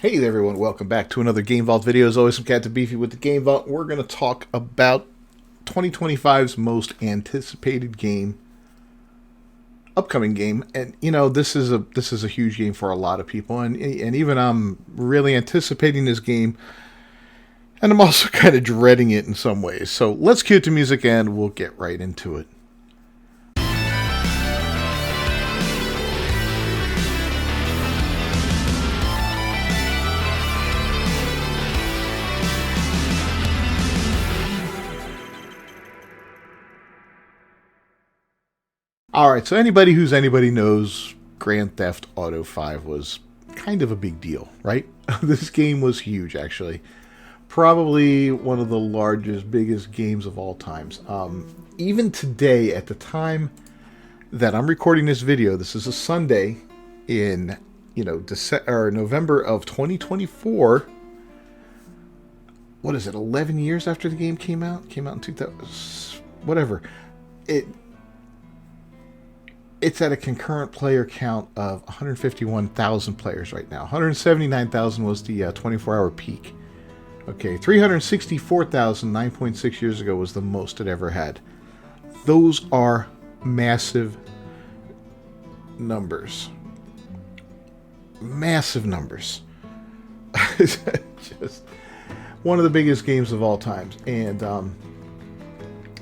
Hey there everyone, welcome back to another Game Vault video. As always, I'm Captain Beefy with the Game Vault. We're going to talk about 2025's most anticipated game, upcoming game. And you know, this is a huge game for a lot of people, and even I'm really anticipating this game, and I'm also kind of dreading it in some ways. So let's cue the music and we'll get right into it. Alright, so anybody knows Grand Theft Auto 5 was kind of a big deal, right? This game was huge, actually. Probably one of the largest, biggest games of all times. Even today, at the time that I'm recording this video, this is a Sunday in, November of 2024. What is it, 11 years after the game came out? Came out in 2000, whatever. It's at a concurrent player count of 151,000 players right now. 179,000 was the 24-hour peak. Okay, 364,000 9.6 years ago was the most it ever had. Those are massive numbers. Massive numbers. Just one of the biggest games of all times. And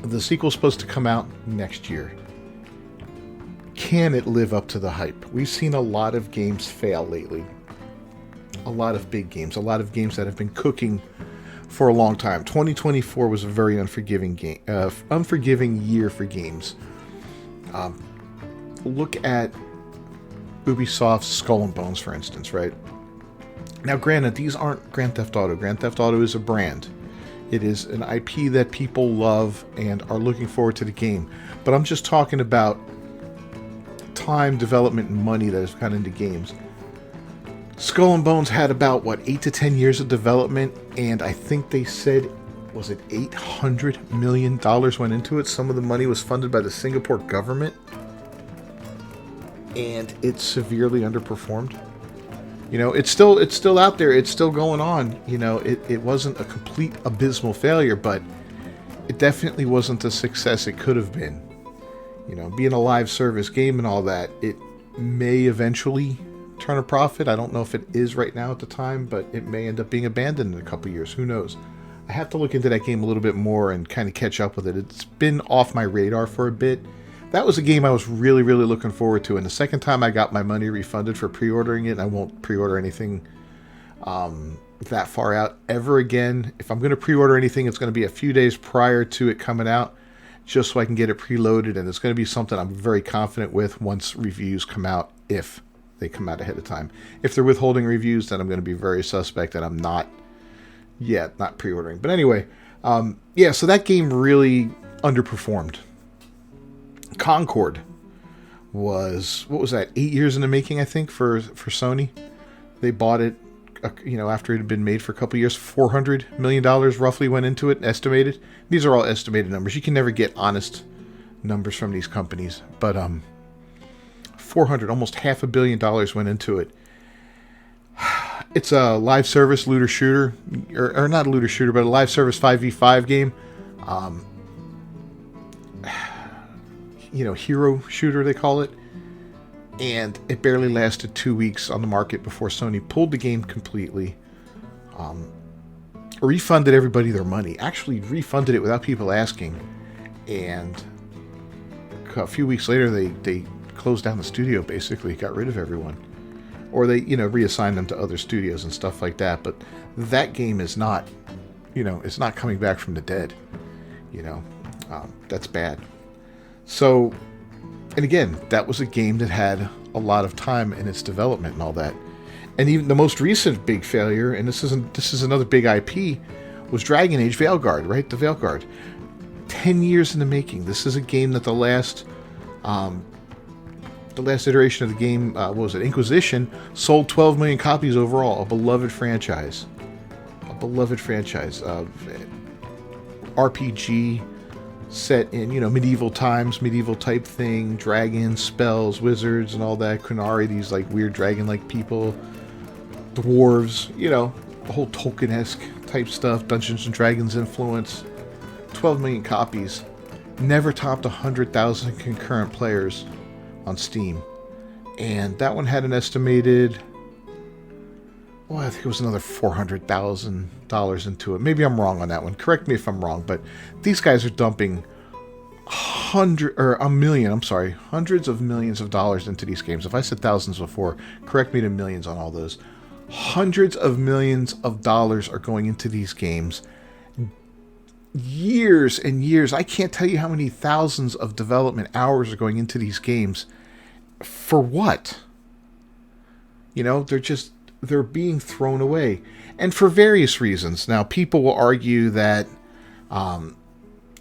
the sequel's supposed to come out next year. Can it live up to the hype? We've seen a lot of games fail lately. A lot of big games. A lot of games that have been cooking for a long time. 2024 was a very unforgiving year for games. Look at Ubisoft's Skull and Bones, for instance, right? Now, granted, these aren't Grand Theft Auto. Grand Theft Auto is a brand. It is an IP that people love and are looking forward to the game. But I'm just talking about time, development, and money that has gone into games. Skull and Bones had about, 8 to 10 years of development, and I think they said, was it $800 million went into it? Some of the money was funded by the Singapore government, and it severely underperformed. You know, it's still out there, it's still going on. You know, it wasn't a complete abysmal failure, but it definitely wasn't the success it could have been. You know, being a live service game and all that, it may eventually turn a profit. I don't know if it is right now at the time, but it may end up being abandoned in a couple years. Who knows? I have to look into that game a little bit more and kind of catch up with it. It's been off my radar for a bit. That was a game I was really, really looking forward to. And the second time I got my money refunded for pre-ordering it, I won't pre-order anything that far out ever again. If I'm going to pre-order anything, it's going to be a few days prior to it coming out, just so I can get it preloaded, and it's going to be something I'm very confident with once reviews come out, if they come out ahead of time. If they're withholding reviews, then I'm going to be very suspect that I'm not pre-ordering. But anyway, so that game really underperformed. Concord was, what was that, 8 years in the making, I think, for Sony. They bought it, after it had been made for a couple of years. $400 million roughly went into it, estimated. These are all estimated numbers. You can never get honest numbers from these companies. But almost $500 million went into it. It's a live service looter shooter, or not a looter shooter, but a live service 5v5 game. Hero shooter, they call it. And it barely lasted 2 weeks on the market before Sony pulled the game completely, refunded everybody their money, actually refunded it without people asking, and a few weeks later they closed down the studio, basically got rid of everyone, or they reassigned them to other studios and stuff like that. But that game is not, it's not coming back from the dead. That's bad. So, and again, that was a game that had a lot of time in its development and all that. And even the most recent big failure, and this is another big IP, was Dragon Age Veilguard, right? The Veilguard. 10 years in the making. This is a game that the last iteration of the game, what was it, Inquisition, sold 12 million copies overall. A beloved franchise. RPG set in, medieval times, medieval type thing, dragons, spells, wizards, and all that. Kunari, these like weird dragon-like people. dwarves, the whole Tolkien-esque type stuff, Dungeons and Dragons influence. 12 million copies. Never topped 100,000 concurrent players on Steam. And that one had an estimated, I think it was another $400,000 into it. Maybe I'm wrong on that one. Correct me if I'm wrong, but these guys are dumping hundreds of millions of dollars into these games. If I said thousands before, correct me to millions on all those. Hundreds of millions of dollars are going into these games. Years and years. I can't tell you how many thousands of development hours are going into these games. For what? They're being thrown away. And for various reasons. Now, people will argue that,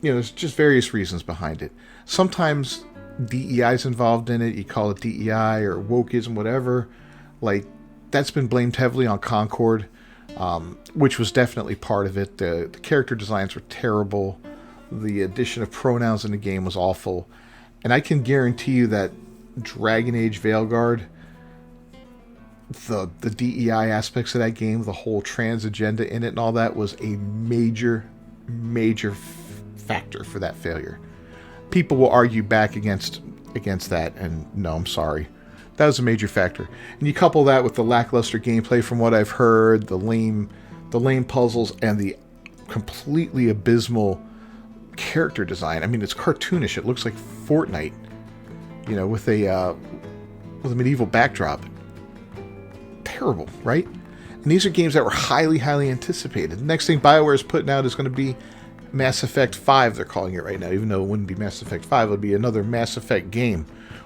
there's just various reasons behind it. Sometimes DEI is involved in it. You call it DEI or wokeism, whatever. Like, that's been blamed heavily on Concord, which was definitely part of it. The character designs were terrible. The addition of pronouns in the game was awful. And I can guarantee you that Dragon Age Veilguard, the DEI aspects of that game, the whole trans agenda in it and all that was a major factor for that failure. People will argue back against that, and no, I'm sorry. That was a major factor. And you couple that with the lackluster gameplay from what I've heard, the lame puzzles, and the completely abysmal character design. I mean, it's cartoonish. It looks like Fortnite, with a medieval backdrop. Terrible, right? And these are games that were highly anticipated. The next thing BioWare is putting out is going to be Mass Effect 5, they're calling it right now, even though it wouldn't be Mass Effect 5, it would be another Mass Effect game.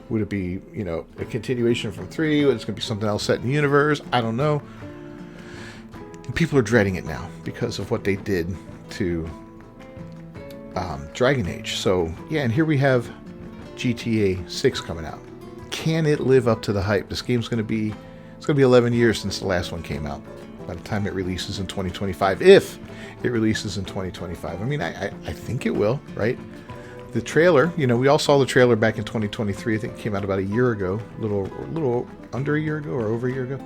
Would it be, a continuation from 3? It's going to be something else set in the universe? I don't know. And people are dreading it now because of what they did to Dragon Age. So, yeah, and here we have GTA 6 coming out. Can it live up to the hype? This game's going to be... It's going to be 11 years since the last one came out. By the time it releases in 2025, if it releases in 2025. I mean, I think it will, right? The trailer, we all saw the trailer back in 2023. I think it came out about a year ago, a little under a year ago or over a year ago.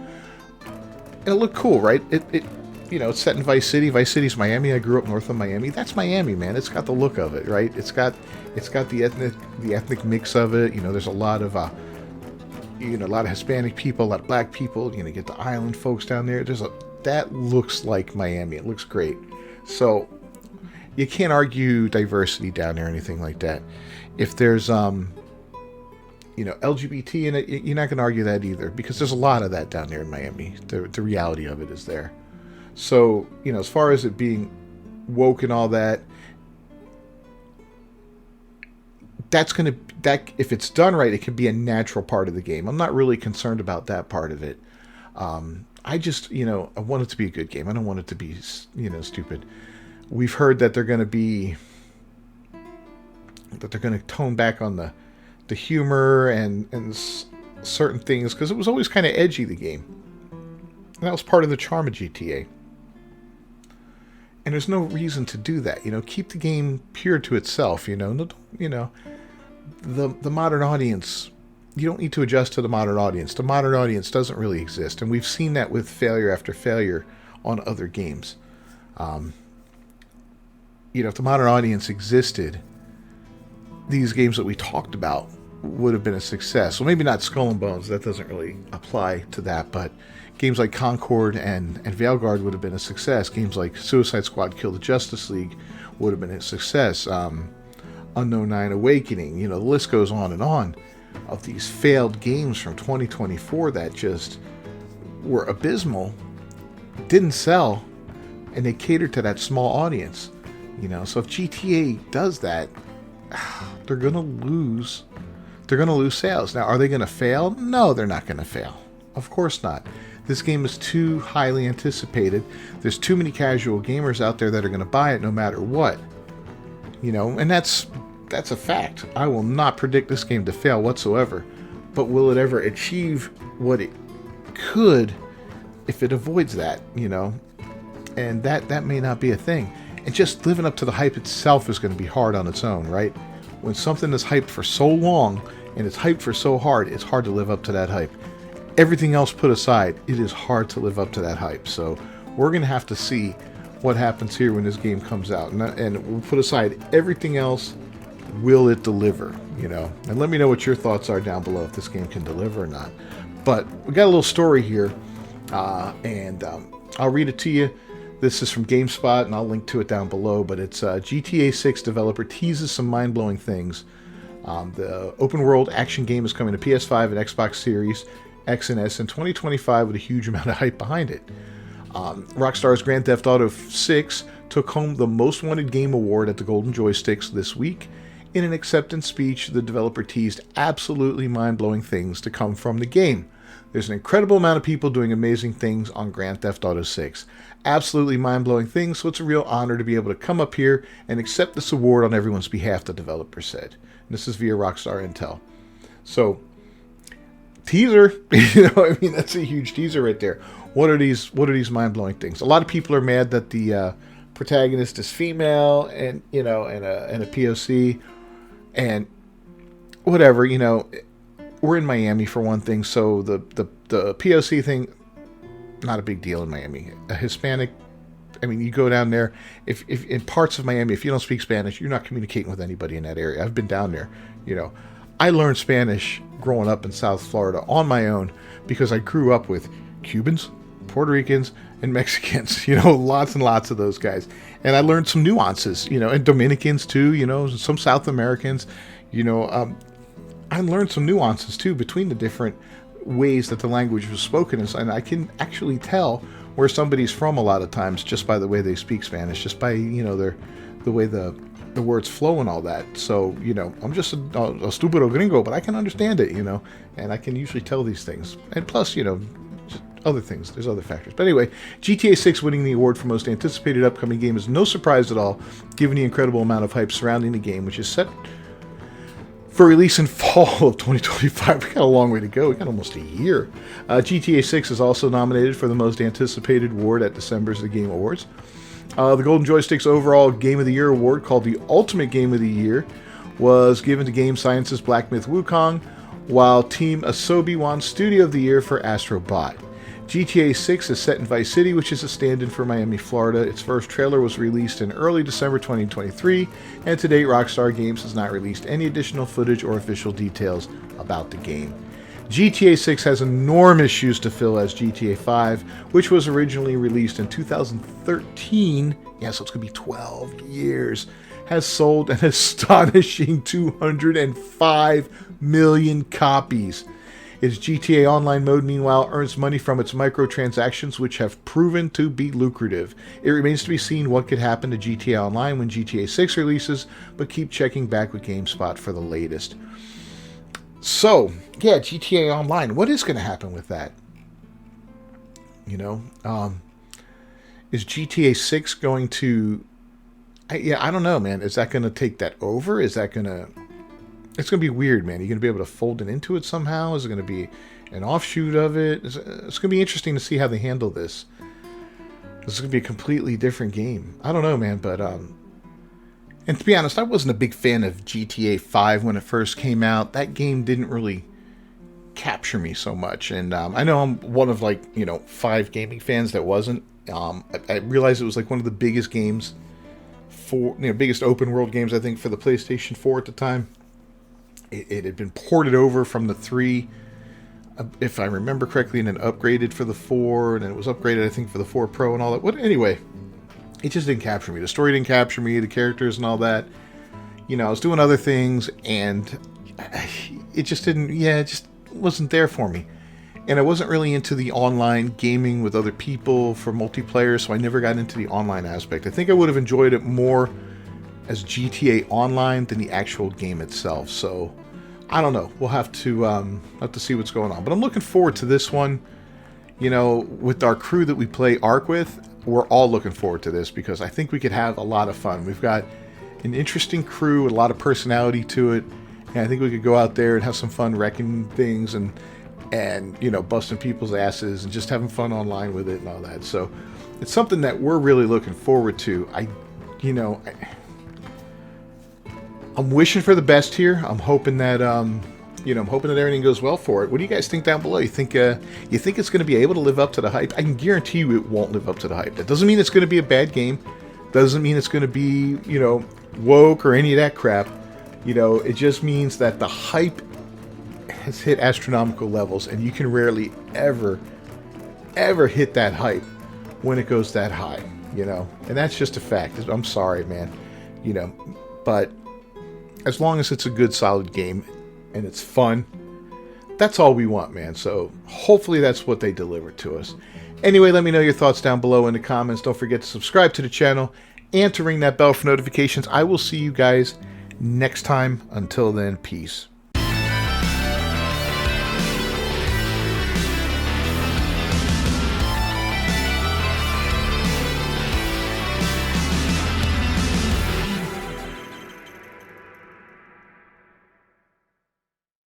And it looked cool, right? It's set in Vice City. Vice City's Miami. I grew up north of Miami. That's Miami, man. It's got the look of it, right? It's got the ethnic mix of it. There's a lot of a lot of Hispanic people, a lot of black people. You get the island folks down there. That looks like Miami. It looks great. So you can't argue diversity down there or anything like that. If there's LGBT in it, you're not going to argue that either, because there's a lot of that down there in Miami. The reality of it is there. So as far as it being woke and all that, that if it's done right, it can be a natural part of the game. I'm not really concerned about that part of it. I just, I want it to be a good game. I don't want it to be, stupid. We've heard that they're going to tone back on the humor and certain things, because it was always kind of edgy, the game. And that was part of the charm of GTA. And there's no reason to do that. Keep the game pure to itself. The modern audience, you don't need to adjust to the modern audience. The modern audience doesn't really exist, and we've seen that with failure after failure on other games. If the modern audience existed, these games that we talked about would have been a success. Well, maybe not Skull and Bones, that doesn't really apply to that, but games like Concord and Veilguard would have been a success. Games like Suicide Squad Kill the Justice League would have been a success. Unknown 9 Awakening, the list goes on and on of these failed games from 2024 that just were abysmal, didn't sell, and they catered to that small audience. So if GTA does that, they're going to lose. They're going to lose sales. Now, are they going to fail? No, they're not going to fail. Of course not. This game is too highly anticipated. There's too many casual gamers out there that are going to buy it no matter what. And that's a fact. I will not predict this game to fail whatsoever. But will it ever achieve what it could if it avoids that, And that may not be a thing. And just living up to the hype itself is going to be hard on its own, right? When something is hyped for so long and it's hyped for so hard, it's hard to live up to that hype. everything else put aside, it is hard to live up to that hype. So we're going to have to see what happens here when this game comes out. And we'll put aside everything else. Will it deliver? You know, and let me know what your thoughts are down below if this game can deliver or not. But we got a little story here, and I'll read it to you. This is from GameSpot, and I'll link to it down below. But it's GTA 6 developer teases some mind-blowing things. The open-world action game is coming to PS5 and Xbox Series X and S in 2025 with a huge amount of hype behind it. Rockstar's Grand Theft Auto 6 took home the Most Wanted Game Award at the Golden Joysticks this week. In an acceptance speech, the developer teased absolutely mind-blowing things to come from the game. There's an incredible amount of people doing amazing things on Grand Theft Auto 6. Absolutely mind-blowing things, so it's a real honor to be able to come up here and accept this award on everyone's behalf, the developer said. And this is via Rockstar Intel. So, teaser, I mean, that's a huge teaser right there. What are these mind-blowing things? A lot of people are mad that the protagonist is female and, and a POC. And whatever, we're in Miami for one thing, so the POC thing, not a big deal in Miami. A Hispanic, I mean, you go down there, if in parts of Miami, if you don't speak Spanish, you're not communicating with anybody in that area. I've been down there, I learned Spanish growing up in South Florida on my own because I grew up with Cubans, Puerto Ricans, and Mexicans, lots and lots of those guys. And I learned some nuances, and Dominicans too, some South Americans, I learned some nuances too between the different ways that the language was spoken. And I can actually tell where somebody's from a lot of times just by the way they speak Spanish, just by, the way the words flow and all that. So, I'm just a stupido gringo, but I can understand it, and I can usually tell these things. And plus, other things. There's other factors. But anyway, GTA 6 winning the award for most anticipated upcoming game is no surprise at all, given the incredible amount of hype surrounding the game, which is set for release in fall of 2025. We got a long way to go. We got almost a year. GTA 6 is also nominated for the most anticipated award at December's The Game Awards. The Golden Joysticks overall Game of the Year award, called the Ultimate Game of the Year, was given to Game Science's Black Myth Wukong, while Team Asobi won Studio of the Year for Astro Bot. GTA 6 is set in Vice City, which is a stand-in for Miami, Florida. Its first trailer was released in early December 2023, and to date, Rockstar Games has not released any additional footage or official details about the game. GTA 6 has enormous shoes to fill as GTA 5, which was originally released in 2013, so it's going to be 12 years, has sold an astonishing 205 million copies. Its GTA Online mode, meanwhile, earns money from its microtransactions, which have proven to be lucrative. It remains to be seen what could happen to GTA Online when GTA 6 releases, but keep checking back with GameSpot for the latest. So, yeah, GTA Online, what is going to happen with that? Is GTA 6 going to... I don't know, man. Is that going to take that over? Is that going to... It's going to be weird, man. You're going to be able to fold it into it somehow? Is it going to be an offshoot of it? It's going to be interesting to see how they handle this. This is going to be a completely different game. I don't know, man, but... And to be honest, I wasn't a big fan of GTA 5 when it first came out. That game didn't really capture me so much. And I know I'm one of, 5 gaming fans that wasn't. I realized it was, one of the biggest games biggest open world games, I think, for the PlayStation 4 at the time. It had been ported over from the 3, if I remember correctly, and then upgraded for the 4, and then it was upgraded, I think, for the 4 Pro and all that. Anyway, it just didn't capture me. The story didn't capture me, the characters and all that. I was doing other things, and it just didn't, it just wasn't there for me. And I wasn't really into the online gaming with other people for multiplayer, so I never got into the online aspect. I think I would have enjoyed it more as GTA Online than the actual game itself. So, I don't know. We'll have to see what's going on. But I'm looking forward to this one. With our crew that we play Ark with, we're all looking forward to this because I think we could have a lot of fun. We've got an interesting crew with a lot of personality to it. And I think we could go out there and have some fun wrecking things and busting people's asses and just having fun online with it and all that. So it's something that we're really looking forward to. I'm wishing for the best here. I'm hoping that You know, I'm hoping that everything goes well for it. What do you guys think down below? You think it's going to be able to live up to the hype? I can guarantee you it won't live up to the hype. That doesn't mean it's going to be a bad game. Doesn't mean it's going to be, you know, woke or any of that crap. You know, it just means that the hype has hit astronomical levels, and you can rarely ever hit that hype when it goes that high, you know. And that's just a fact. I'm sorry, man. You know, but as long as it's a good, solid game and it's fun, that's all we want, man. So hopefully that's what they deliver to us. Anyway, let me know your thoughts down below in the comments. Don't forget to subscribe to the channel and to ring that bell for notifications. I will see you guys next time. Until then, peace.